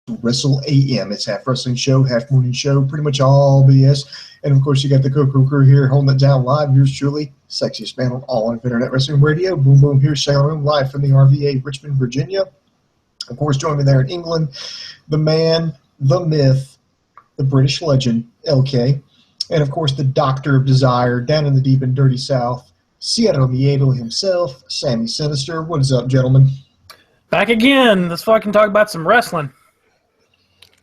Wrestle AM. It's half wrestling show, half morning show, pretty much all BS. And, of course, you got the Koco crew here holding it down live. Yours truly, sexiest man on all of Internet Wrestling Radio. Boom, boom, here's Sailor Room live from the RVA, Richmond, Virginia. Of course, joining me there in England, the man, the myth, the British legend, LK. And, of course, the Doctor of Desire down in the deep and dirty South, Seattle Miedo himself, Sammy Synister. What is up, gentlemen? Back again. Let's fucking talk about some wrestling.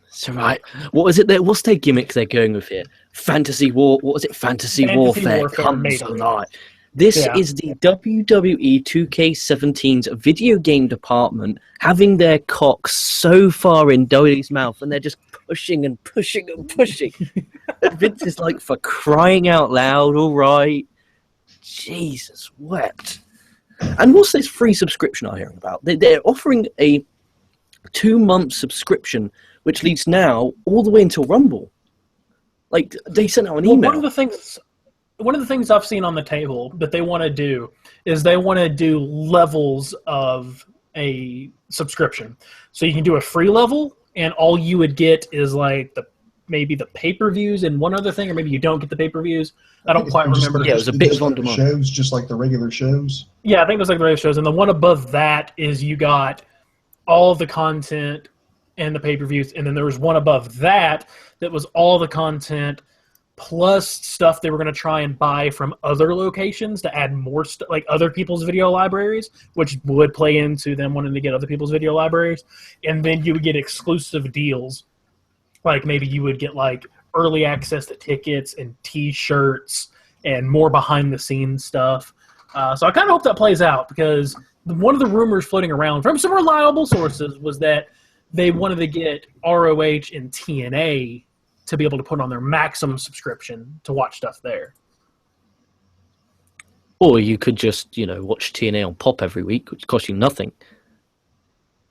That's right. What was it? What's their gimmick they're going with here? Fantasy War. What was it? Fantasy Warfare comes alive. This is the WWE 2K17's video game department having their cocks so far in WWE's mouth, and they're just pushing and pushing and pushing. Vince is like, for crying out loud, all right. Jesus wept. And what's this free subscription I'm hearing about? They're offering a 2-month subscription, which leads now all the way until Rumble. Like, they sent out an email. One of the things I've seen on the table that they want to do is they want to do levels of a subscription. So you can do a free level, and all you would get is like maybe the pay-per-views and one other thing, or maybe you don't get the pay-per-views. I don't quite remember. Yeah, it was a bit of on-demand. Shows, just like the regular shows? Yeah, I think it was like the regular shows. And the one above that is you got all of the content and the pay-per-views, and then there was one above that was all the content plus stuff they were going to try and buy from other locations to add more like other people's video libraries, which would play into them wanting to get other people's video libraries. And then you would get exclusive deals. Like maybe you would get like early access to tickets and T-shirts and more behind-the-scenes stuff. So I kind of hope that plays out, because one of the rumors floating around from some reliable sources was that they wanted to get ROH and TNA to be able to put on their Maximum subscription to watch stuff there. Or you could just, watch TNA on Pop every week, which costs you nothing.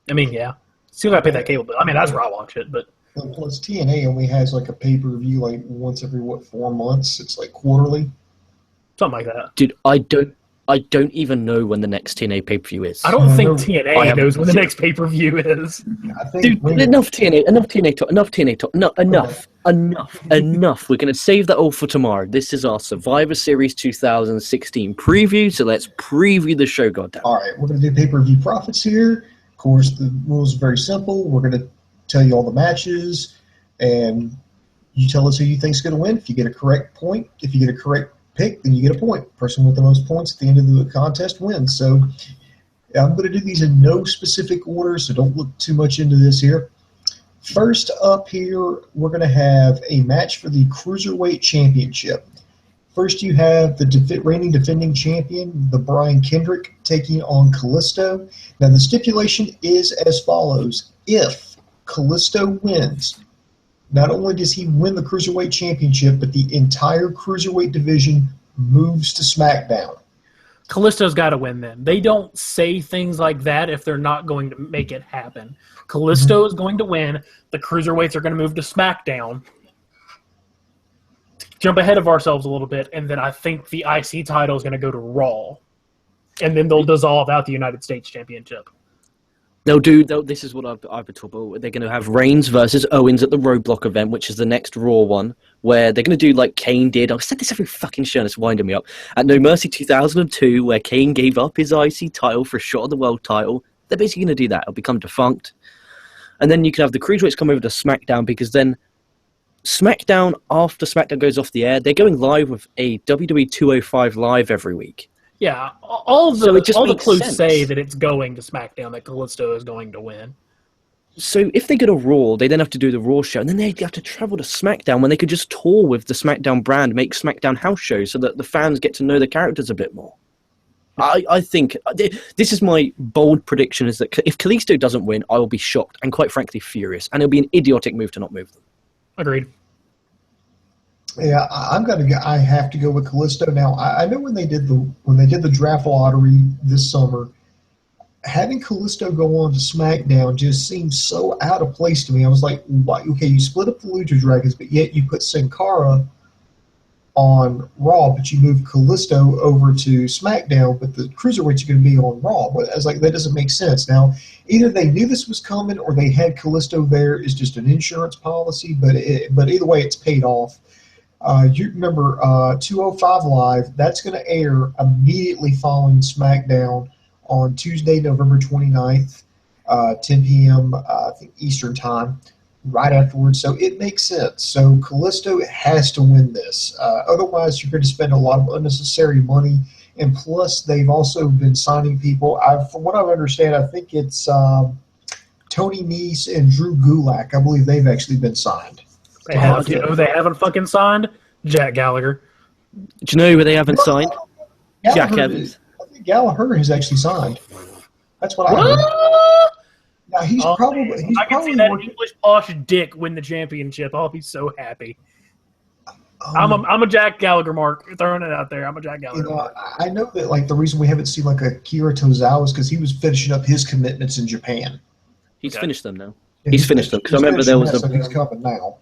I mean, yeah. See if I pay that cable bill. I mean, that's where I watch it, but... Plus, TNA only has like a pay-per-view like once every, 4 months? It's like quarterly? Something like that. Dude, I don't even know when the next TNA pay-per-view is. I don't think TNA knows when the next pay-per-view is. Dude, enough TNA talk. No, enough. We're going to save that all for tomorrow. This is our Survivor Series 2016 preview, so let's preview the show, goddamn. All right, we're going to do pay-per-view profits here. Of course, the rules are very simple. We're going to tell you all the matches, and you tell us who you think is going to win. If you get a correct point, if you get a correct pick, then you get a point. Person with the most points at the end of the contest wins. So I'm going to do these in no specific order, so don't look too much into this here. First up here, we're going to have a match for the Cruiserweight Championship. First, you have the reigning defending champion, the Brian Kendrick, taking on Kalisto. Now, the stipulation is as follows. If Kalisto wins, not only does he win the Cruiserweight Championship, but the entire Cruiserweight division moves to SmackDown. Kalisto's got to win then. They don't say things like that if they're not going to make it happen. Kalisto is going to win. The Cruiserweights are going to move to SmackDown. Jump ahead of ourselves a little bit, and then I think the IC title is going to go to Raw. And then they'll dissolve out the United States Championship. This is what I've been told about. They're going to have Reigns versus Owens at the Roadblock event, which is the next Raw one, where they're going to do like Kane did. I've said this every fucking show, and it's winding me up. At No Mercy 2002, where Kane gave up his IC title for a shot at the world title. They're basically going to do that. It'll become defunct. And then you can have the Cruiserweights come over to SmackDown, because then SmackDown, after SmackDown goes off the air, they're going live with a WWE 205 Live every week. Yeah, all the clues sense. say that it's going to SmackDown, that Kalisto is going to win. So if they go to Raw, they then have to do the Raw show, and then they have to travel to SmackDown when they could just tour with the SmackDown brand, make SmackDown house shows so that the fans get to know the characters a bit more. I think, this is my bold prediction, is that if Kalisto doesn't win, I will be shocked and quite frankly furious, and it'll be an idiotic move to not move them. Agreed. Yeah, I have to go with Kalisto. Now, I know when they did the draft lottery this summer, having Kalisto go on to SmackDown just seemed so out of place to me. I was like, why? Okay, you split up the Lucha Dragons, but yet you put Sin Cara on Raw, but you move Kalisto over to SmackDown, but the Cruiserweights are going to be on Raw. But I was like, that doesn't make sense. Now, either they knew this was coming or they had Kalisto there as just an insurance policy, but either way, it's paid off. You remember 205 Live, that's going to air immediately following SmackDown on Tuesday, November 29th, 10 p.m. I think Eastern Time. Right afterwards, so it makes sense. So Kalisto has to win this. Otherwise, you're going to spend a lot of unnecessary money, and plus, they've also been signing people. From what I understand, I think it's Tony Nese and Drew Gulak. I believe they've actually been signed. They have. You know who they haven't fucking signed? Jack Gallagher. Do you know who they haven't signed? Jack Evans. I think Gallagher has actually signed. That's what I heard. Now, he's probably I can see that English posh dick win the championship. I'll be so happy. I'm a Jack Gallagher mark. Throwing it out there. I'm a Jack Gallagher mark. I know that like the reason we haven't seen like a Kira Tozawa is because he was finishing up his commitments in Japan. He's finished them now. He's finished them because I remember there was so he's coming now.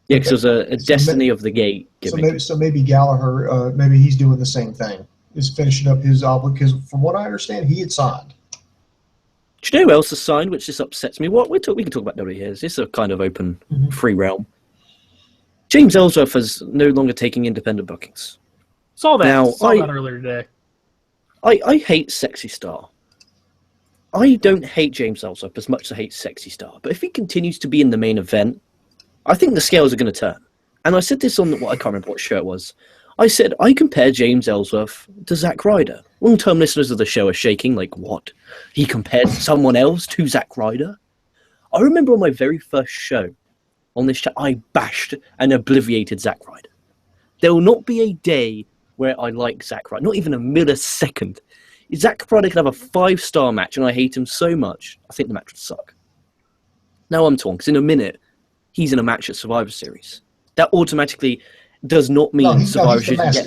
Yeah, because there was a Destiny of the Gate gimmick. So maybe Gallagher, maybe he's doing the same thing. He's finishing up his because from what I understand, he had signed. Do you know who else has signed, which just upsets me? We can talk about WWE here. This is a kind of open, free realm. James Ellsworth is no longer taking independent bookings. Saw that earlier today. I hate Sexy Star. I don't hate James Ellsworth as much as I hate Sexy Star. But if he continues to be in the main event, I think the scales are going to turn. And I said this on I can't remember what show it was. I said, I compare James Ellsworth to Zack Ryder. Long-term listeners of the show are shaking, like, what? He compared someone else to Zack Ryder? I remember on my very first show on this show, I bashed and obliviated Zack Ryder. There will not be a day where I like Zack Ryder, not even a millisecond. If Zack Ryder could have a 5-star match and I hate him so much, I think the match would suck. Now I'm torn, because in a minute, he's in a match at Survivor Series. That automatically does not mean Survivor Series.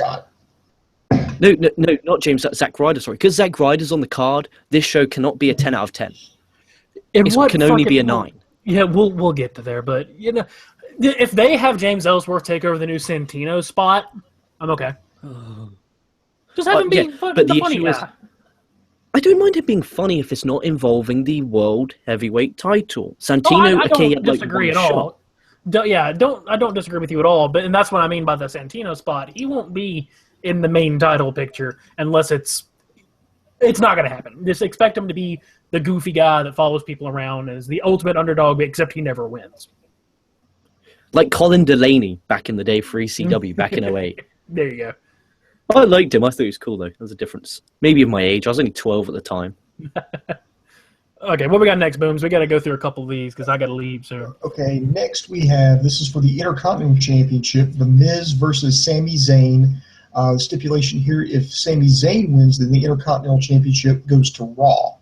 No, not James. Zack Ryder, sorry. Because Zack Ryder's on the card, this show cannot be a 10 out of 10. It can only be a 9. Yeah, we'll get to there. But, you know, if they have James Ellsworth take over the new Santino spot, I'm okay. Just have him be but the funny guy. I don't mind it being funny if it's not involving the World Heavyweight title. Santino, I don't disagree at all. I don't disagree with you at all. And that's what I mean by the Santino spot. He won't be in the main title picture unless it's not going to happen. Just expect him to be the goofy guy that follows people around as the ultimate underdog, except he never wins. Like Colin Delaney back in the day for ECW, back in 08. There you go. I liked him. I thought he was cool, though. There's a difference. Maybe of my age. I was only 12 at the time. Okay, what we got next, Booms? We got to go through a couple of these because I got to leave soon. Okay, next we have, this is for the Intercontinental Championship, The Miz versus Sami Zayn. The stipulation here, if Sami Zayn wins, then the Intercontinental Championship goes to Raw.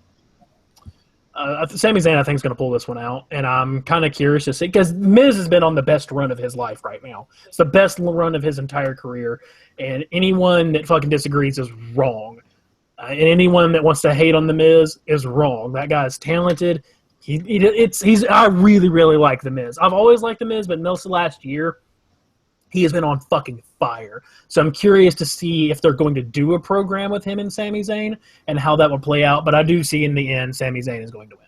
Sami Zayn, I think, is going to pull this one out, and I'm kind of curious to see, because Miz has been on the best run of his life right now. It's the best run of his entire career, and anyone that fucking disagrees is wrong. And anyone that wants to hate on The Miz is wrong. That guy is talented. I really, really like The Miz. I've always liked The Miz, but most of last year, he has been on fucking fire. So I'm curious to see if they're going to do a program with him and Sami Zayn and how that will play out. But I do see in the end, Sami Zayn is going to win.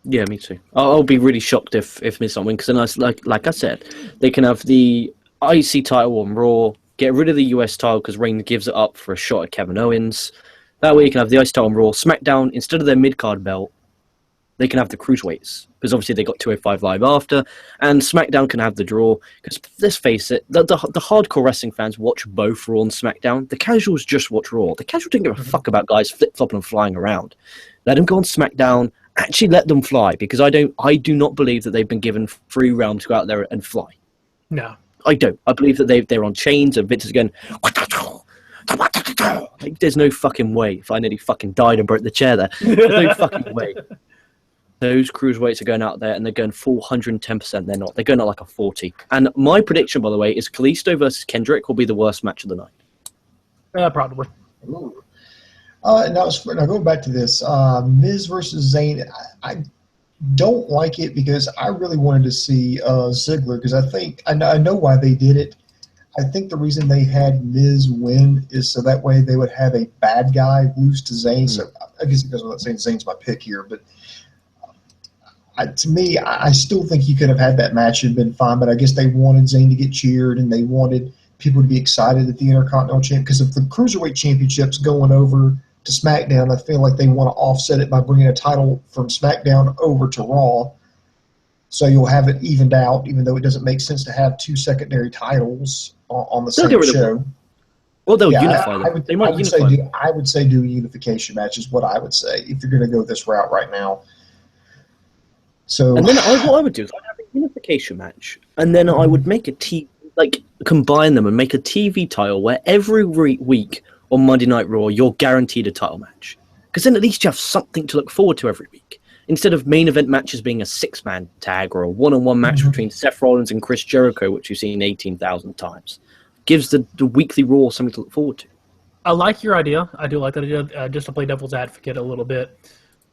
Yeah, me too. I'll be really shocked if Miz don't win, because then, like I said, they can have the IC title on Raw, get rid of the US title because Reigns gives it up for a shot at Kevin Owens. That way you can have the IC title on Raw. SmackDown, instead of their mid-card belt, they can have the Cruiserweights, because obviously they got 205 Live after, and SmackDown can have the draw, because let's face it, the hardcore wrestling fans watch both Raw and SmackDown. The casuals just watch Raw. The casuals don't give a fuck about guys flip-flopping and flying around. Let them go on SmackDown. Actually let them fly, because I do not believe that they've been given free realm to go out there and fly. No. I don't. I believe that they're on chains and Vince is going, like, there's no fucking way. If I nearly fucking died and broke the chair there. There's no fucking way. Those cruiserweights are going out there and they're going full 110%. They're not. They're going at like a 40. And my prediction, by the way, is Kalisto versus Kendrick will be the worst match of the night. Probably. Ooh. Now going back to this, Miz versus Zayn, I don't like it because I really wanted to see Ziggler, because I know why they did it. I think the reason they had Miz win is so that way they would have a bad guy lose to Zayn. So I guess it goes without saying Zayn's my pick here, but to me, I still think he could have had that match and been fine. But I guess they wanted Zayn to get cheered and they wanted people to be excited at the Intercontinental Championship, because if the Cruiserweight Championship's going over to SmackDown, I feel like they want to offset it by bringing a title from SmackDown over to Raw. So you'll have it evened out, even though it doesn't make sense to have two secondary titles on the same show. Well, they'll unify them. I would say do a unification match is what I would say if you're going to go this route right now. So, and then what I would do is I'd have a unification match, and then I would make combine them and make a TV title where every week on Monday Night Raw you're guaranteed a title match, because then at least you have something to look forward to every week. Instead of main event matches being a 6-man tag or a one-on-one match between Seth Rollins and Chris Jericho, which you've seen 18,000 times. Gives the weekly Raw something to look forward to. I like your idea. I do like that idea. Just to play devil's advocate a little bit,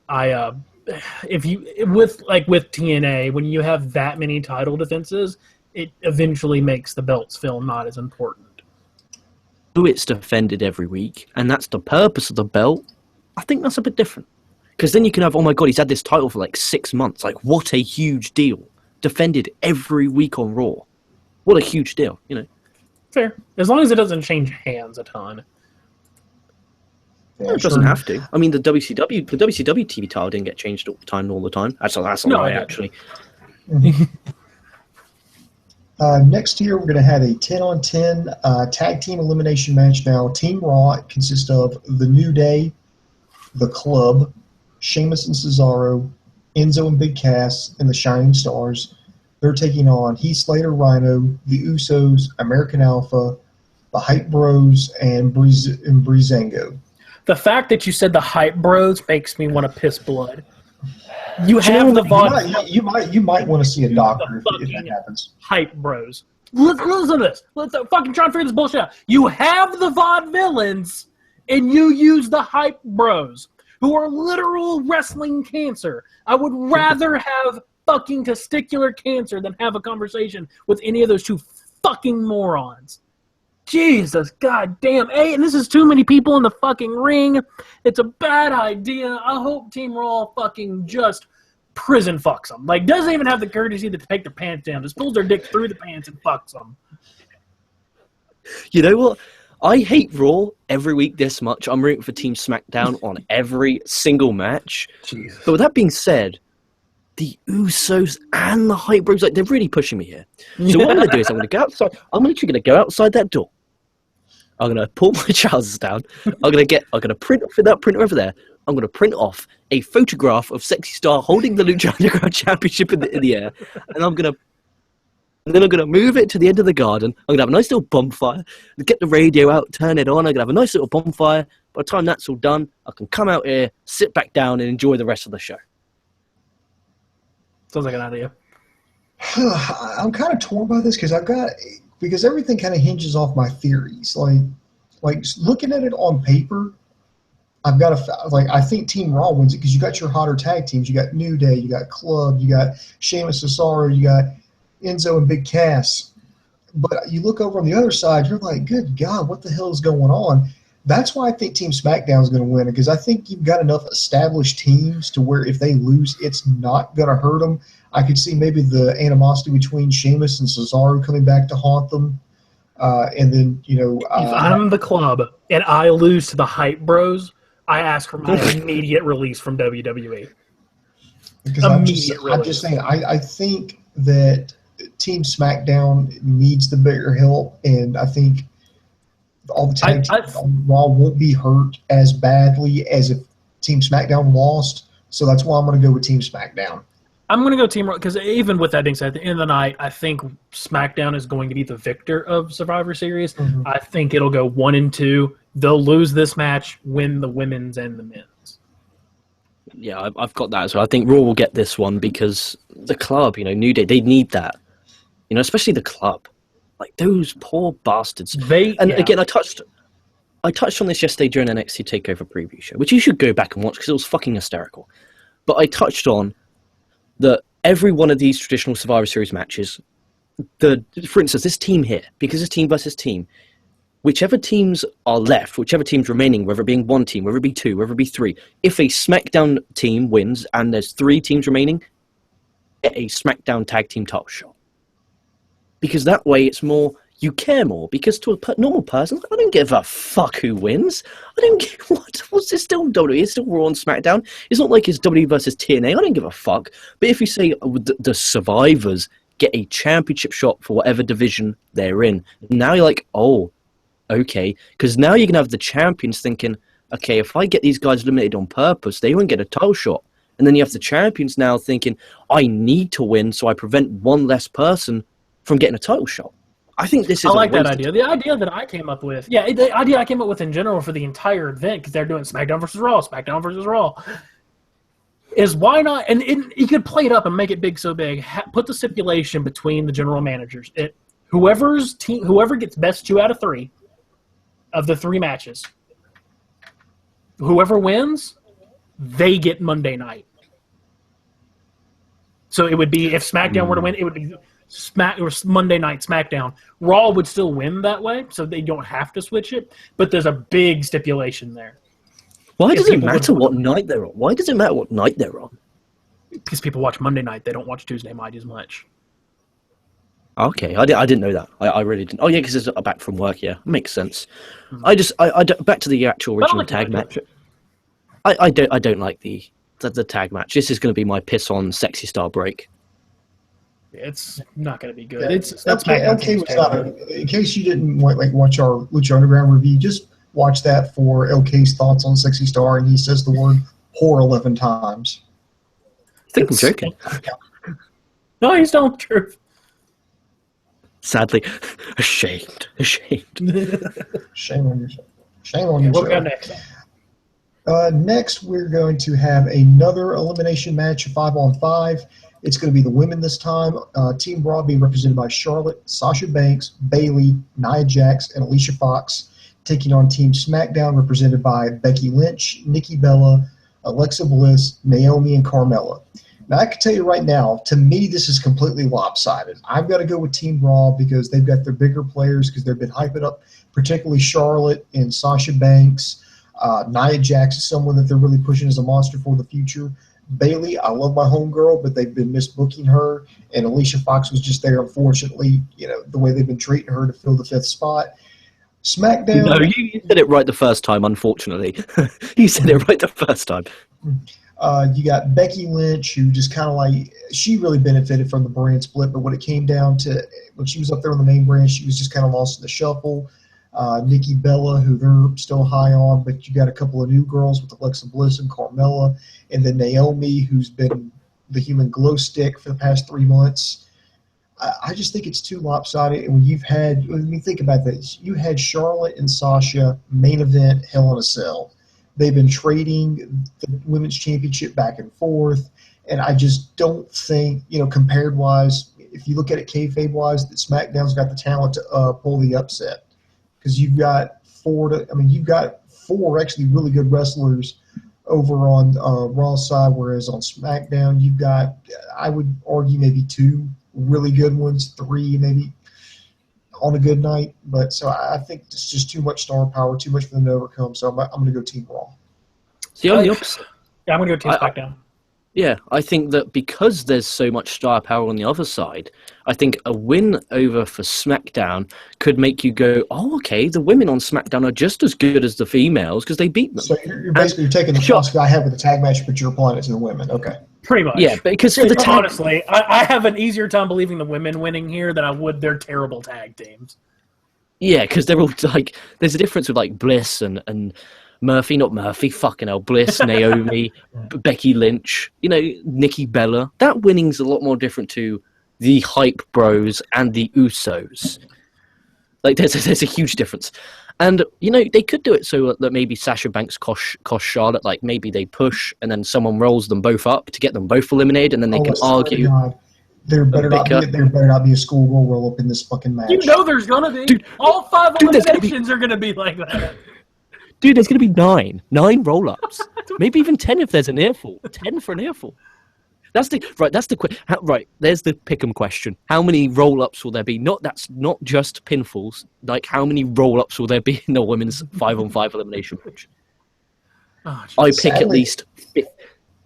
if you with TNA, when you have that many title defenses, it eventually makes the belts feel not as important. It's defended every week, and that's the purpose of the belt. I think that's a bit different. Because then you can have, oh my god, he's had this title for 6 months. What a huge deal. Defended every week on Raw. What a huge deal, Fair. As long as it doesn't change hands a ton. Yeah, it doesn't have to. I mean, the WCW TV title didn't get changed all the time. That's a lie, actually. Next year, we're going to have a 10-on-10 tag team elimination match. Now, Team Raw consists of The New Day, The Club, Sheamus and Cesaro, Enzo and Big Cass, and the Shining Stars. They're taking on Heath Slater, Rhino, the Usos, American Alpha, the Hype Bros, and Breezango. The fact that you said the Hype Bros makes me want to piss blood. You might want to see a doctor if that happens. Hype Bros. Listen to this. Let's fucking try and figure this bullshit out. You have the Vaudevillains, and you use the Hype Bros, who are literal wrestling cancer. I would rather have fucking testicular cancer than have a conversation with any of those two fucking morons. Jesus, goddamn. Hey, and this is too many people in the fucking ring. It's a bad idea. I hope Team Raw fucking just prison fucks them. Doesn't even have the courtesy to take their pants down. Just pulls their dick through the pants and fucks them. You know what? I hate Raw every week this much. I'm rooting for Team SmackDown on every single match. Jesus. But with that being said, the Usos and the Hype Bros, they're really pushing me here. So what I'm going to do is I'm going to go outside. I'm literally going to go outside that door. I'm going to pull my trousers down. I'm going to print off that printer over there. I'm going to print off a photograph of Sexy Star holding the Lucha Underground Championship in the air, and then I'm going to move it to the end of the garden. I'm going to have a nice little bonfire, get the radio out, turn it on. I'm going to have a nice little bonfire. By the time that's all done, I can come out here, sit back down, and enjoy the rest of the show. Sounds like an idea. I'm kind of torn by this because everything kind of hinges off my theories. Like looking at it on paper, I think Team Raw wins it because you got your hotter tag teams. You got New Day, you got Club, you got Sheamus, Cesaro, you got Enzo and Big Cass. But you look over on the other side, you're like, good God, what the hell is going on? That's why I think Team SmackDown is going to win, because I think you've got enough established teams to where if they lose, it's not going to hurt them. I could see maybe the animosity between Sheamus and Cesaro coming back to haunt them. And then, if I'm the Club and I lose to the Hype Bros, I ask for my immediate release from WWE. Because I'm just saying, I think that Team SmackDown needs the bigger help, and I think all the tag teams on Raw won't be hurt as badly as if Team SmackDown lost. So that's why I'm going to go with Team SmackDown. I'm going to go Team Raw, because even with that being said, at the end of the night, I think SmackDown is going to be the victor of Survivor Series. Mm-hmm. I think it'll go 1-2. They'll lose this match, win the women's and the men's. Yeah, I've got that as well. I think Raw will get this one because the Club, New Day, they need that. Especially the Club. Like, those poor bastards. Again, I touched on this yesterday during NXT TakeOver preview show, which you should go back and watch because it was fucking hysterical. But I touched on that every one of these traditional Survivor Series matches for instance, this team here, because it's team versus team, whichever teams are left, whichever team's remaining, whether it be one team, whether it be two, whether it be three, if a SmackDown team wins and there's 3 teams remaining, get a SmackDown tag team title shot. Because that way it's more, you care more. Because to a normal person, I don't give a fuck who wins. I don't give, what's this still WWE? It's still Raw and SmackDown. It's not like it's WWE versus TNA. I don't give a fuck. But if you say the survivors get a championship shot for whatever division they're in, now you're like, oh, okay. Because now you're going to have the champions thinking, okay, if I get these guys eliminated on purpose, they won't get a title shot. And then you have the champions now thinking, I need to win, so I prevent one less person from getting a title shot. I think this is. I like that idea. The idea that I came up with, the idea I came up with in general for the entire event, because they're doing SmackDown versus Raw, is why not? And you could play it up and make it big so big. Put the stipulation between the general managers. Whoever gets best 2 out of 3 of the 3 matches, whoever wins, they get Monday night. So it would be, if SmackDown were to win, it would be Monday night SmackDown. Raw would still win that way, so they don't have to switch it. But there's a big stipulation there. Why does it matter what night they're on? Why does it matter what night they're on? Because people watch Monday night, they don't watch Tuesday night as much. Okay, I didn't know that. I really didn't. Oh yeah, because it's back from work. Yeah, makes sense. I back to the actual original tag match. I don't like the tag match. This is going to be my piss on sexy star break. It's not going to be good. In case you didn't watch our Lucha Underground review, just watch that for LK's thoughts on Sexy Star, and he says the word whore 11 times. I think I'm joking. No, he's telling the truth. Sadly, ashamed. Shame on yourself. Shame on yourself. What we got next? Next, we're going to have another elimination match, 5-on-5. It's going to be the women this time. Team Raw being represented by Charlotte, Sasha Banks, Bayley, Nia Jax, and Alicia Fox, taking on Team SmackDown represented by Becky Lynch, Nikki Bella, Alexa Bliss, Naomi, and Carmella. Now, I can tell you right now, to me, this is completely lopsided. I've got to go with Team Raw because they've got their bigger players, because they've been hyping up, particularly Charlotte and Sasha Banks. Nia Jax is someone that they're really pushing as a monster for the future. Bayley, I love my homegirl, but they've been misbooking her. And Alicia Fox was just there, unfortunately, the way they've been treating her to fill the 5th spot. SmackDown. No, you said it right the first time, unfortunately. You said it right the first time. You got Becky Lynch, who just kind of she really benefited from the brand split, but when it came down to when she was up there on the main brand, she was just kind of lost in the shuffle. Nikki Bella, who they're still high on, but you got a couple of new girls with Alexa Bliss and Carmella, and then Naomi, who's been the human glow stick for the past 3 months. I just think it's too lopsided. And when think about this, you had Charlotte and Sasha main event Hell in a Cell. They've been trading the women's championship back and forth, and I just don't think, compared-wise, if you look at it kayfabe-wise, that SmackDown's got the talent to pull the upset. Because you've got 4 actually really good wrestlers over on Raw's side, whereas on SmackDown you've got, I would argue, maybe 2 really good ones, 3 maybe on a good night. But so I think it's just too much star power, too much for them to overcome. So I'm going to go Team Raw. See, on the opposite. Yeah, I'm going to go Team SmackDown. Yeah, I think that because there's so much star power on the other side, I think a win over for SmackDown could make you go, oh, okay, the women on SmackDown are just as good as the females because they beat them. So you're basically taking the philosophy I have with the tag match, but you're applying it to the women. Okay. Pretty much. Yeah, because for the tag... Honestly, I have an easier time believing the women winning here than I would their terrible tag teams. Yeah, because they're all there's a difference with Bliss and Murphy, not Murphy, fucking hell, Bliss, Naomi, Becky Lynch, Nikki Bella. That winning's a lot more different to the Hype Bros and the Usos. There's a huge difference. And, they could do it so that maybe Sasha Banks cost Charlotte, maybe they push and then someone rolls them both up to get them both eliminated and then they can argue. There better not be a schoolgirl roll up in this fucking match. There's going to be. Dude, all 5 eliminations are going to be like that. Dude, there's going to be 9 roll-ups. Maybe even 10 if there's an earful. 10 for an earful. That's the right. There's the pick'em question. How many roll-ups will there be? That's not just pinfalls. Like, how many roll-ups will there be in the women's 5-on-5 elimination match? Oh, I pick at least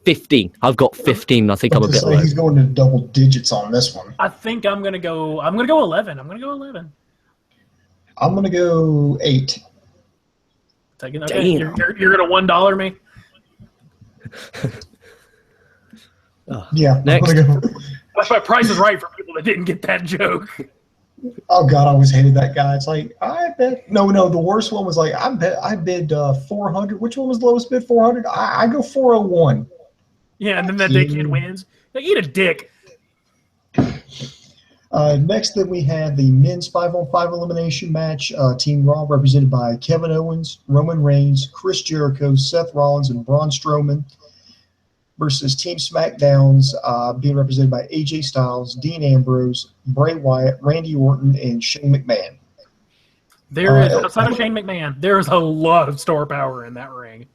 15. I've got 15. I think I'm a bit low. He's going to double digits on this one. I think I'm gonna go 11. I'm gonna go 11. I'm gonna go 8. Okay, you're gonna $1 me. Yeah. Next. That's why Price is Right for people that didn't get that joke. Oh God, I always hated that guy. It's like, I bet no. The worst one was like, I bid 400. Which one was the lowest bid? 400. I go 401. Yeah, and then that dickhead wins. Like, eat a dick. Next, then we had the men's 5-on-5 elimination match. Team Raw represented by Kevin Owens, Roman Reigns, Chris Jericho, Seth Rollins, and Braun Strowman versus Team SmackDown's being represented by AJ Styles, Dean Ambrose, Bray Wyatt, Randy Orton, and Shane McMahon. There is, outside of Shane McMahon, there is a lot of star power in that ring.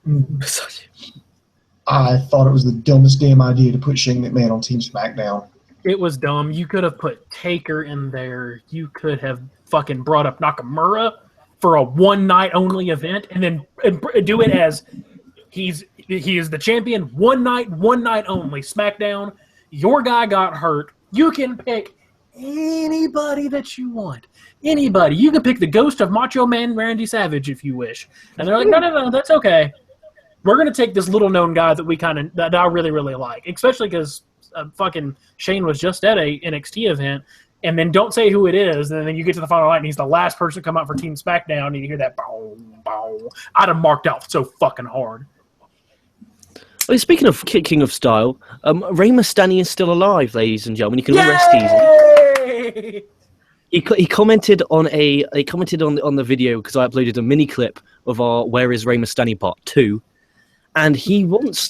I thought it was the dumbest damn idea to put Shane McMahon on Team SmackDown. It was dumb. You could have put Taker in there. You could have fucking brought up Nakamura for a one-night-only event and then do it as he is the champion, one night only, SmackDown. Your guy got hurt. You can pick anybody that you want. Anybody. You can pick the ghost of Macho Man Randy Savage if you wish. And they're like, no, that's okay. We're going to take this little-known guy that I really, really like, especially because fucking Shane was just at a NXT event, and then don't say who it is, and then you get to the final night, and he's the last person to come out for Team SmackDown, and you hear that boom, boom. I'd have marked out so fucking hard. Well, speaking of kicking of style, Rey Mysterio is still alive, ladies and gentlemen. You can all rest easy. He commented on the video because I uploaded a mini clip of our Where Is Rey Mysterio Part 2. And he wants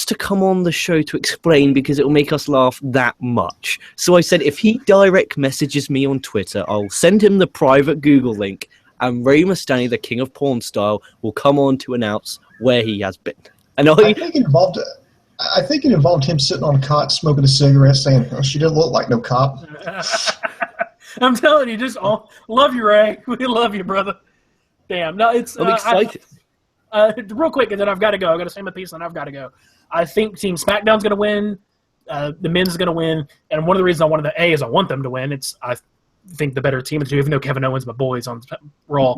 to come on the show to explain because it will make us laugh that much. So I said if he direct messages me on Twitter, I'll send him the private Google link, and Rey Mysterio, the King of Porn Style, will come on to announce where he has been. And I think it involved him sitting on a cot smoking a cigarette, saying, "Oh, she doesn't look like no cop." I'm telling you, love you, Ray. We love you, brother. Damn, no, it's. I'm excited. Real quick, and then I've got to go. I've got to say my piece, and I've got to go. I think Team SmackDown's going to win. The men's is going to win. And one of the reasons I wanted the A is I want them to win. I think the better team is even though Kevin Owens, my boys on Raw.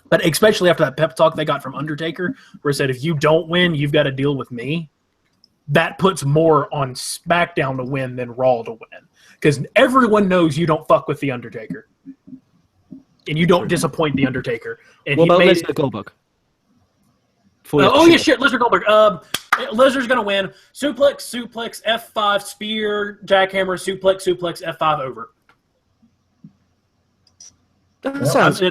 But especially after that pep talk they got from Undertaker, where it said, if you don't win, you've got to deal with me. That puts more on SmackDown to win than Raw to win. Because everyone knows you don't fuck with The Undertaker. And you don't disappoint The Undertaker. And what about Lesnar Goldberg? Lesnar Goldberg. Lesnar's going to win. Suplex, F5, spear, jackhammer, suplex, F5 over. That sounds...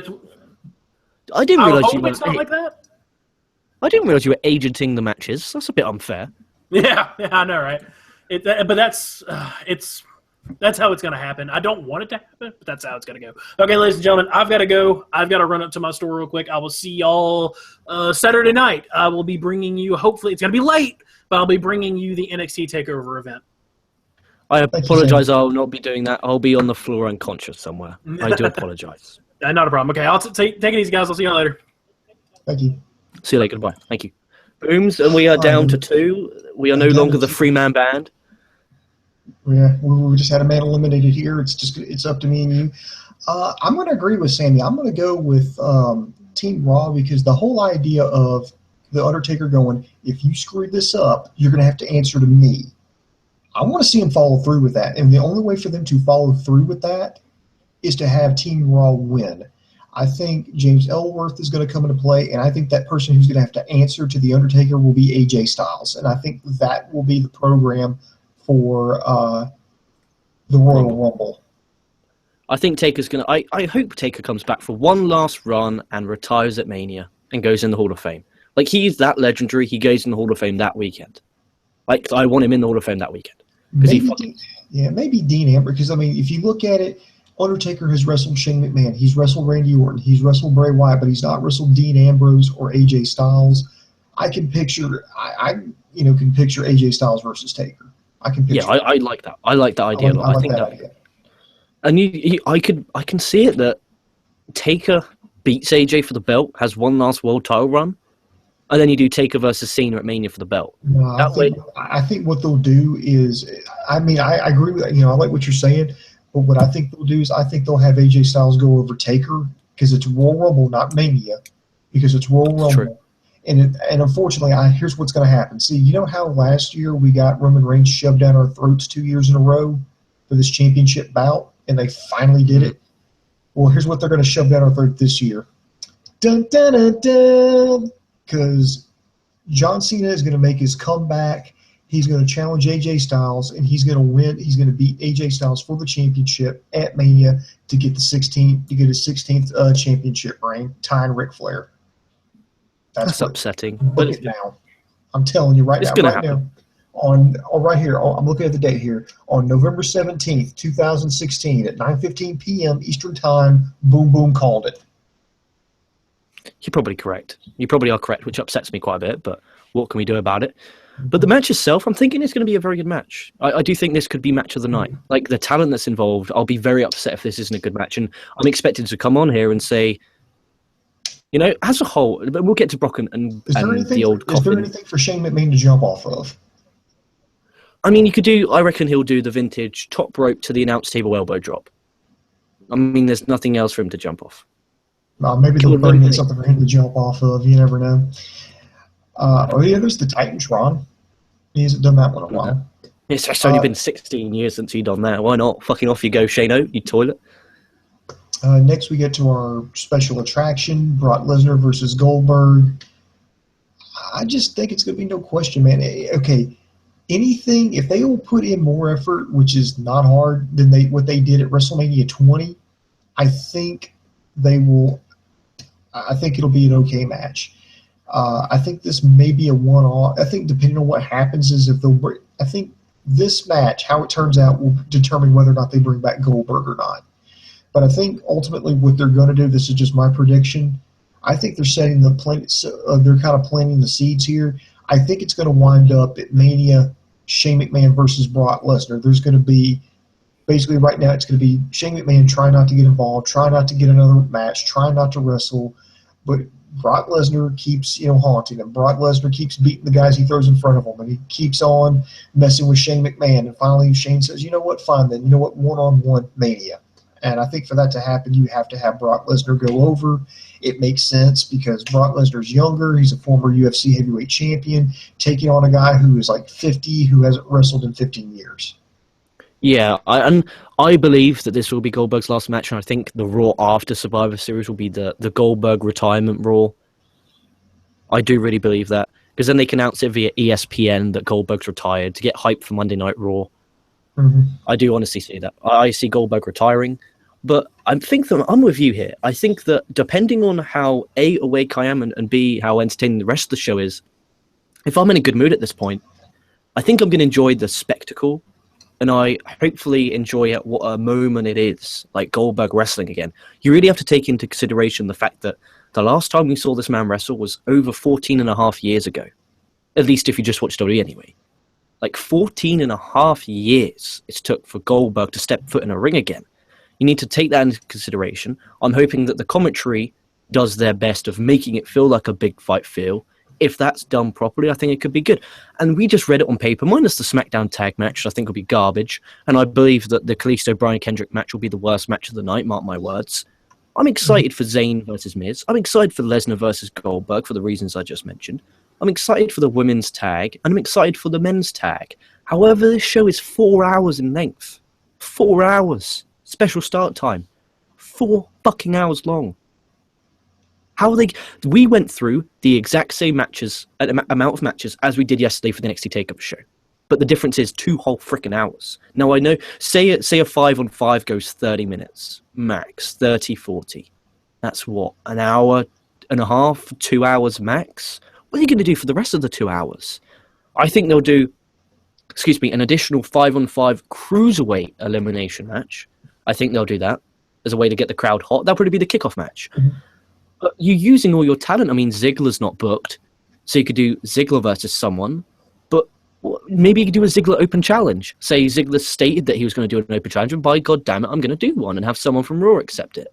I didn't realize you were... It's not like that. I didn't realize you were agenting the matches. That's a bit unfair. Yeah, I know, right? But that's how it's going to happen. I don't want it to happen, but that's how it's going to go. Okay, ladies and gentlemen, I've got to go. I've got to run up to my store real quick. I will see y'all Saturday night. I will be bringing you, hopefully it's going to be late, but I'll be bringing you the NXT TakeOver event. I apologize. I'll not be doing that. I'll be on the floor unconscious somewhere. I do apologize. Not a problem. Okay, I'll take it easy, guys. I'll see you later. Thank you. See you later. Goodbye. Thank you. Booms, and we are down to 2. We are no longer the 3-man band. Yeah, we just had a man eliminated here. It's up to me and you. I'm going to agree with Sammy. I'm going to go with Team Raw because the whole idea of the Undertaker going, if you screw this up, you're going to have to answer to me. I want to see him follow through with that, and the only way for them to follow through with that is to have Team Raw win. I think James Ellsworth is going to come into play, and I think that person who's going to have to answer to The Undertaker will be AJ Styles, and I think that will be the program for the Royal Rumble. I think Taker's going to... I hope Taker comes back for one last run and retires at Mania and goes in the Hall of Fame. Like, he's that legendary, he goes in the Hall of Fame that weekend. Like, I want him in the Hall of Fame that weekend. Maybe Dean Ambrose, because, I mean, if you look at it, Undertaker has wrestled Shane McMahon. He's wrestled Randy Orton. He's wrestled Bray Wyatt, but he's not wrestled Dean Ambrose or AJ Styles. I can picture AJ Styles versus Taker. I can picture. I like that. I like that idea. I like that idea. And I can see it that Taker beats AJ for the belt, has one last world title run, and then you do Taker versus Cena at Mania for the belt. No, I think what they'll do is, I agree with, I like what you're saying, but what I think they'll do is I think they'll have AJ Styles go over Taker because it's Royal Rumble, not Mania, because it's Royal Rumble. True. And unfortunately, here's what's going to happen. See, you know how last year we got Roman Reigns shoved down our throats 2 years in a row for this championship bout, and they finally did it? Well, here's what they're going to shove down our throat this year. Dun, dun, dun, dun. Because John Cena is going to make his comeback. He's going to challenge AJ Styles, and he's going to win. He's going to beat AJ Styles for the championship at Mania to get his 16th championship reign, tying Ric Flair. That's upsetting. But now, I'm telling you right now, right here, I'm looking at the date here, on November 17th, 2016, at 9:15 p.m. Eastern Time, Boom Boom called it. You're probably correct. You probably are correct, which upsets me quite a bit, but what can we do about it? But the match itself, I'm thinking it's going to be a very good match. I do think this could be match of the night. Like, the talent that's involved, I'll be very upset if this isn't a good match. And I'm expected to come on here and say, as a whole, but we'll get to Brock and the old coffin. Is there anything for Shane McMahon to jump off of? I mean, I reckon he'll do the vintage top rope to the announce table elbow drop. I mean, there's nothing else for him to jump off. Maybe they'll bring in something for him to jump off of. You never know. There's the Titantron. He hasn't done that one in a while. It's only been 16 years since he's done that. Why not? Fucking off you go, Shane-O, you toilet. Next, we get to our special attraction, Brock Lesnar versus Goldberg. I just think it's going to be no question, man. Okay, anything, if they will put in more effort, which is not hard, than what they did at WrestleMania 20, I think they will. I think it'll be an okay match. I think this may be a one-off. I think depending on what happens I think this match, how it turns out, will determine whether or not they bring back Goldberg or not. But I think ultimately what they're going to do, this is just my prediction, I think they're setting they're kind of planting the seeds here. I think it's going to wind up at Mania, Shane McMahon versus Brock Lesnar. There's going to be, basically right now it's going to be Shane McMahon trying not to get involved, trying not to get another match, trying not to wrestle, but Brock Lesnar keeps, haunting him. Brock Lesnar keeps beating the guys he throws in front of him, and he keeps on messing with Shane McMahon. And finally Shane says, you know what, fine then. You know what, one-on-one Mania. And I think for that to happen, you have to have Brock Lesnar go over. It makes sense because Brock Lesnar's younger. He's a former UFC heavyweight champion, taking on a guy who is like 50, who hasn't wrestled in 15 years. Yeah, I believe that this will be Goldberg's last match, and I think the Raw after Survivor Series will be the Goldberg retirement Raw. I do really believe that, because then they can announce it via ESPN that Goldberg's retired to get hype for Monday Night Raw. Mm-hmm. I do honestly see that. I see Goldberg retiring, but I think that I'm with you here. I think that depending on how A, awake I am, and B, how entertaining the rest of the show is, if I'm in a good mood at this point, I think I'm going to enjoy the spectacle, and I hopefully enjoy it, what a moment it is, like Goldberg wrestling again. You really have to take into consideration the fact that the last time we saw this man wrestle was over 14 and a half years ago. At least if you just watched WWE anyway. Like 14 and a half years it took for Goldberg to step foot in a ring again. You need to take that into consideration. I'm hoping that the commentary does their best of making it feel like a big fight feel. If that's done properly, I think it could be good. And we just read it on paper, minus the SmackDown tag match, I think will be garbage. And I believe that the Kalisto Bryan Kendrick match will be the worst match of the night, mark my words. I'm excited for Zayn versus Miz. I'm excited for Lesnar versus Goldberg for the reasons I just mentioned. I'm excited for the women's tag, and I'm excited for the men's tag. However, this show is 4 hours in length. 4 hours. Special start time. 4 fucking hours long. We went through the exact same matches, amount of matches as we did yesterday for the NXT TakeOver show. But the difference is 2 whole freaking hours. Now I know, say a 5-on-5 goes 30 minutes, max, 30, 40. That's what, an hour and a half, 2 hours max? What are you going to do for the rest of the 2 hours? I think they'll do, an additional 5-on-5 cruiserweight elimination match. I think they'll do that as a way to get the crowd hot. That'll probably be the kickoff match. Mm-hmm. But you're using all your talent. I mean, Ziggler's not booked, so you could do Ziggler versus someone. But Well, maybe you could do a Ziggler Open Challenge. Say Ziggler stated that he was going to do an Open Challenge, and by God damn it, I'm going to do one and have someone from Raw accept it.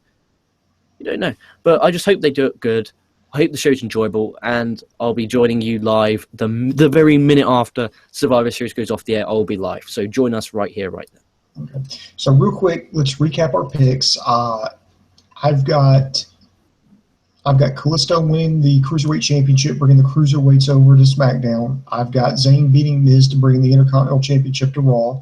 You don't know. But I just hope they do it good. I hope the show's enjoyable, and I'll be joining you live the very minute after Survivor Series goes off the air. I'll be live, so join us right here, right now. Okay. So real quick, let's recap our picks. I've got Kalisto winning the Cruiserweight Championship, bringing the Cruiserweights over to SmackDown. I've got Zayn beating Miz to bring the Intercontinental Championship to Raw.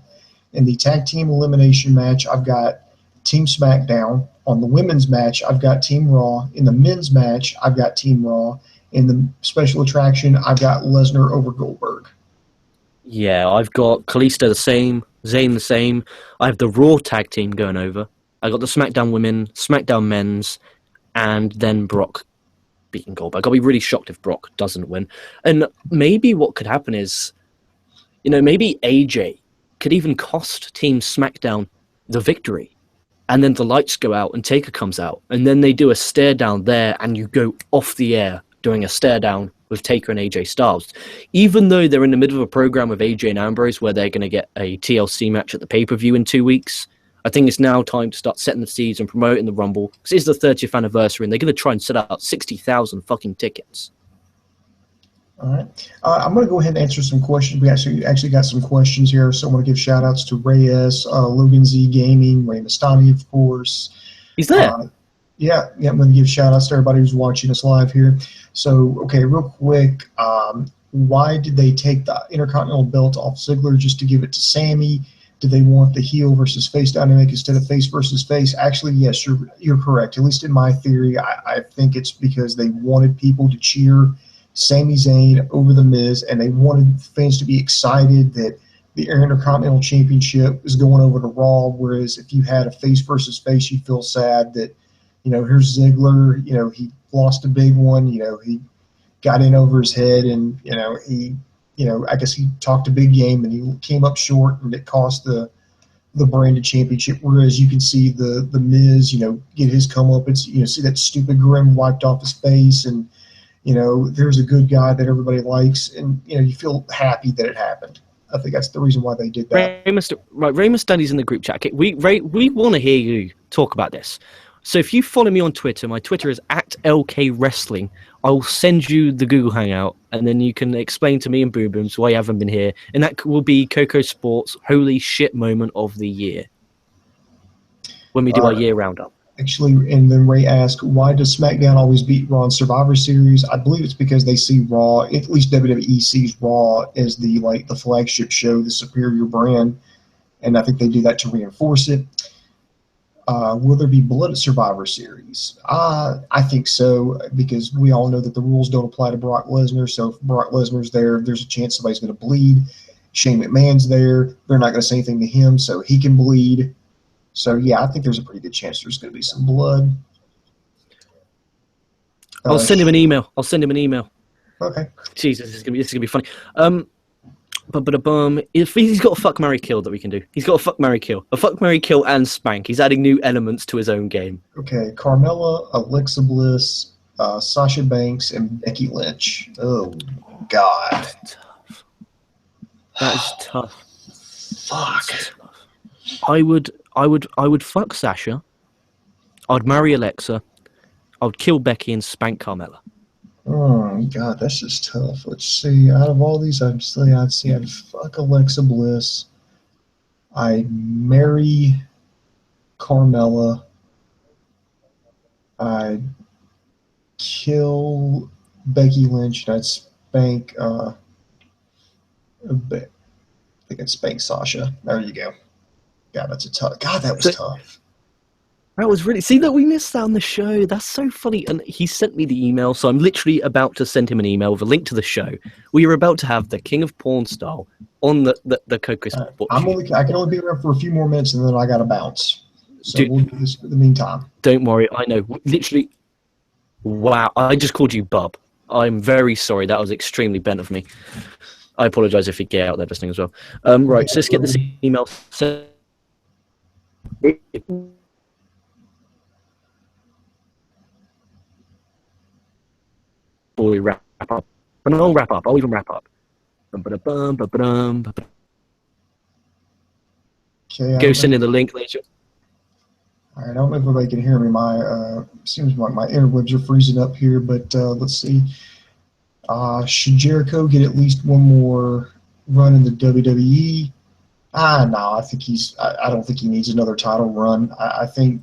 In the Tag Team Elimination match, I've got Team SmackDown. On the women's match, I've got Team Raw. In the men's match, I've got Team Raw. In the special attraction, I've got Lesnar over Goldberg. Yeah, I've got Kalisto the same, Zayn the same. I have the Raw tag team going over. I got the SmackDown women, SmackDown men's, and then Brock beating Goldberg. I'll be really shocked if Brock doesn't win. And maybe what could happen is, maybe AJ could even cost Team SmackDown the victory. And then the lights go out and Taker comes out. And then they do a stare down there and you go off the air doing a stare down with Taker and AJ Styles. Even though they're in the middle of a program with AJ and Ambrose where they're going to get a TLC match at the pay-per-view in 2 weeks, I think it's now time to start setting the seeds and promoting the Rumble. Because it's the 30th anniversary and they're going to try and set out 60,000 fucking tickets. All right. I'm going to go ahead and answer some questions. We actually got some questions here, so I want to give shout-outs to Ray S., Logan Z Gaming, Ray Mastani, of course. He's there. Yeah, I'm going to give shout-outs to everybody who's watching us live here. So, okay, real quick, why did they take the Intercontinental belt off Ziggler just to give it to Sammy? Did they want the heel versus face dynamic instead of face versus face? Actually, yes, you're correct. At least in my theory, I think it's because they wanted people to cheer Sami Zayn over The Miz, and they wanted fans to be excited that the Intercontinental Championship is going over to Raw, whereas if you had a face versus face, you'd feel sad that, here's Ziggler, he lost a big one, he got in over his head, and, I guess he talked a big game, and he came up short, and it cost the branded championship, whereas you can see the Miz, get his comeuppance, see that stupid grin wiped off his face, and there's a good guy that everybody likes, and you feel happy that it happened. I think that's the reason why they did that. Ray Mastani's in the group chat. Okay, we want to hear you talk about this. So if you follow me on Twitter, my Twitter is @LKWrestling. I will send you the Google Hangout, and then you can explain to me and Boom Booms why you haven't been here. And that will be KocoSports' holy shit moment of the year when we do our year roundup. Actually, and then Ray asked, why does SmackDown always beat Raw in Survivor Series? I believe it's because they see Raw, at least WWE sees Raw as the flagship show, the superior brand, and I think they do that to reinforce it. Will there be blood at Survivor Series? I think so, because we all know that the rules don't apply to Brock Lesnar, so if Brock Lesnar's there, there's a chance somebody's going to bleed. Shane McMahon's there. They're not going to say anything to him, so he can bleed. So, yeah, I think there's a pretty good chance there's going to be some blood. I'll send him an email. Okay. Jesus, this is gonna be funny. If he's got a fuck, marry, kill that we can do. He's got a fuck, marry, kill. A fuck, marry, kill, and spank. He's adding new elements to his own game. Okay, Carmella, Alexa Bliss, Sasha Banks, and Becky Lynch. Oh, God. That is tough. Fuck. I would fuck Sasha. I'd marry Alexa. I would kill Becky and spank Carmella. Oh, God, that's just tough. Let's see. Out of all these, I'd fuck Alexa Bliss. I'd marry Carmella. I'd kill Becky Lynch, and I'd spank, I think I'd spank Sasha. There you go. God, that's a tough. God, that was tough. That was really... See, that we missed that on the show. That's so funny. And he sent me the email, so I'm literally about to send him an email with a link to the show. We are about to have the King of Porn style on the KocoSports. I can only be around for a few more minutes, and then I got to bounce. So we'll do this in the meantime. Don't worry. I know. Literally... Wow. I just called you Bub. I'm very sorry. That was extremely bent of me. I apologize if you get out there listening as well. Right, so let's get this email sent. Before we wrap up. And I'll wrap up. I'll even wrap up. Okay, Go send in the link later. All right, I don't know if everybody can hear me. Seems like my interwebs are freezing up here, but let's see. Should Jericho get at least one more run in the WWE? No, I think I don't think he needs another title run. I think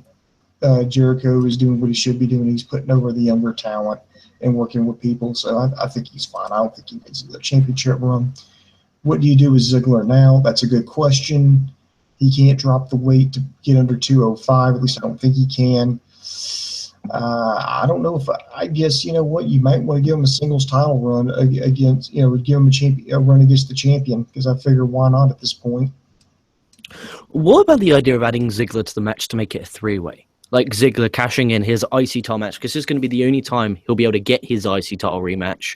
Jericho is doing what he should be doing. He's putting over the younger talent and working with people, so I think he's fine. I don't think he needs a championship run. What do you do with Ziggler now? That's a good question. He can't drop the weight to get under 205. At least I don't think he can. I don't know if I guess, you know what, you might want to give him a singles title run against, give him a run against the champion, because I figure why not at this point. What about the idea of adding Ziggler to the match to make it a three-way? Like Ziggler cashing in his IC title match, because this is going to be the only time he'll be able to get his IC title rematch.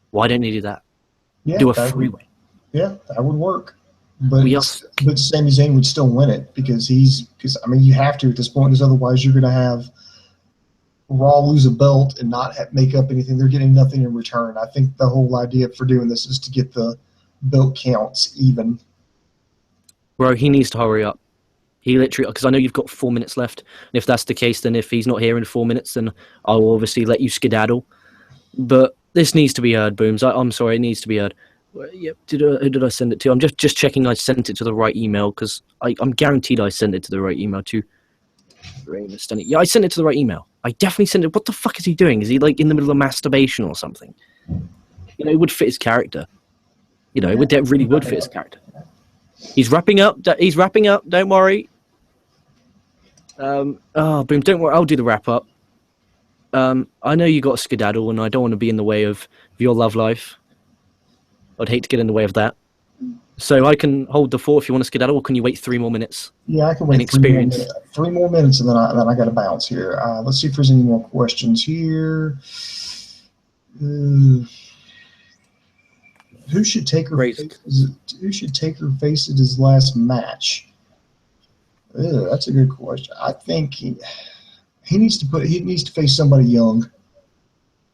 Why don't you do that? Yeah, do a three-way. Yeah, that would work. But Sami Zayn would still win it because you have to at this point, because otherwise you're going to have Raw lose a belt and not make up anything. They're getting nothing in return. I think the whole idea for doing this is to get the belt counts even. Bro, he needs to hurry up. He literally, because I know you've got 4 minutes left. And if that's the case, then if he's not here in 4 minutes, then I will obviously let you skedaddle. But this needs to be heard, Booms. I'm sorry, it needs to be heard. Yep. Who did I send it to? I'm just checking I sent it to the right email, because I'm guaranteed I sent it to the right email too. Yeah, I sent it to the right email. I definitely sent it. What the fuck is he doing? Is he like in the middle of masturbation or something? It would fit his character. It really would fit his character. He's wrapping up. Don't worry. Boom. Don't worry. I'll do the wrap up. I know you got a skedaddle, and I don't want to be in the way of your love life. I'd hate to get in the way of that. So I can hold the fort if you want to skedaddle, or can you wait 3 more minutes? Yeah, I can wait 3 more minutes, and then I got to bounce here. Let's see if there's any more questions here. Who should Taker face at his last match? That's a good question. I think he needs to face somebody young.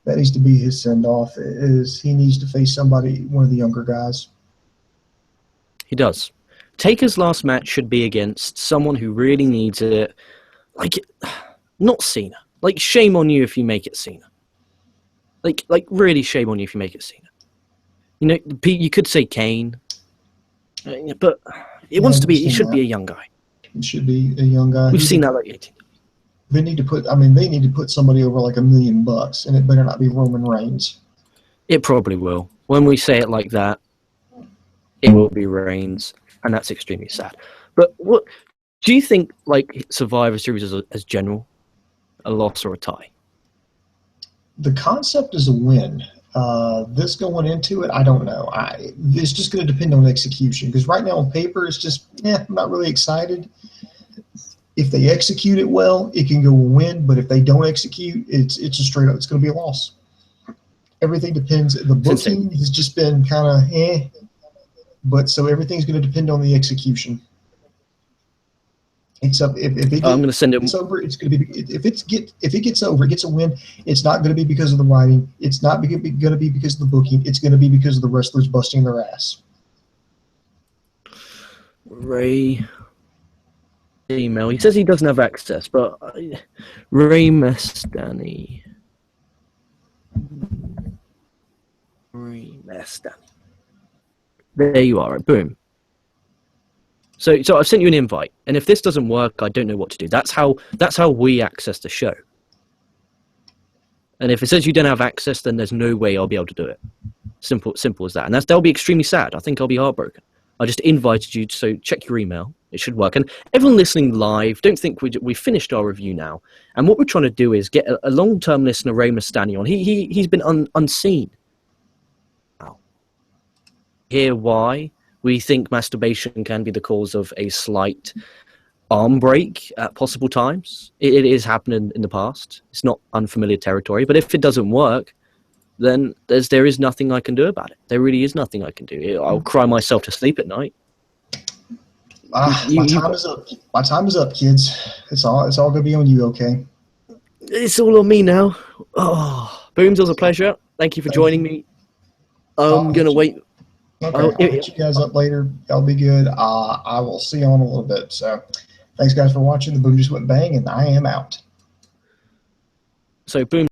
That needs to be his send-off. He needs to face one of the younger guys. He does. Taker's last match should be against someone who really needs it. Not Cena. Shame on you if you make it Cena. Really shame on you if you make it Cena. You could say Kane, but it should be a young guy. It should be a young guy. We've seen that lately. They need to put somebody over $1 million, and it better not be Roman Reigns. It probably will. When we say it like that, it will be Reigns, and that's extremely sad. But what do you think? Survivor Series as general, a loss or a tie? The concept is a win. This going into it, I don't know. It's just going to depend on execution, because right now on paper, it's just I'm not really excited. If they execute it well, it can go a win. But if they don't execute, it's a straight up. It's going to be a loss. Everything depends. The booking has just been kind of but so everything's going to depend on the execution. It's up. If I'm going to send it. It's over. It's going to be if it gets over, it gets a win. It's not going to be because of the writing. It's not going to be because of the booking. It's going to be because of the wrestlers busting their ass. Ray email. He says he doesn't have access, but Ray Mastani. There you are. Boom. So I've sent you an invite, and if this doesn't work, I don't know what to do. That's how we access the show. And if it says you don't have access, then there's no way I'll be able to do it. Simple as that. And that'll be extremely sad. I think I'll be heartbroken. I just invited you, so check your email. It should work. And everyone listening live, don't think we finished our review now. And what we're trying to do is get a long-term listener, Ray Mastani, on. He's been unseen. Wow. Hear why we think masturbation can be the cause of a slight arm break at possible times. It is happening in the past. It's not unfamiliar territory. But if it doesn't work, then there is nothing I can do about it. There really is nothing I can do. I'll cry myself to sleep at night. My time is up. My time is up, kids. It's all going to be on you, okay? It's all on me now. Oh, Booms, it was a pleasure. Thank you for joining me. I'm going to wait. Okay, I'll hit you guys up later. That'll be good. I will see you on a little bit. So, thanks guys for watching. The boom just went bang, and I am out. So boom.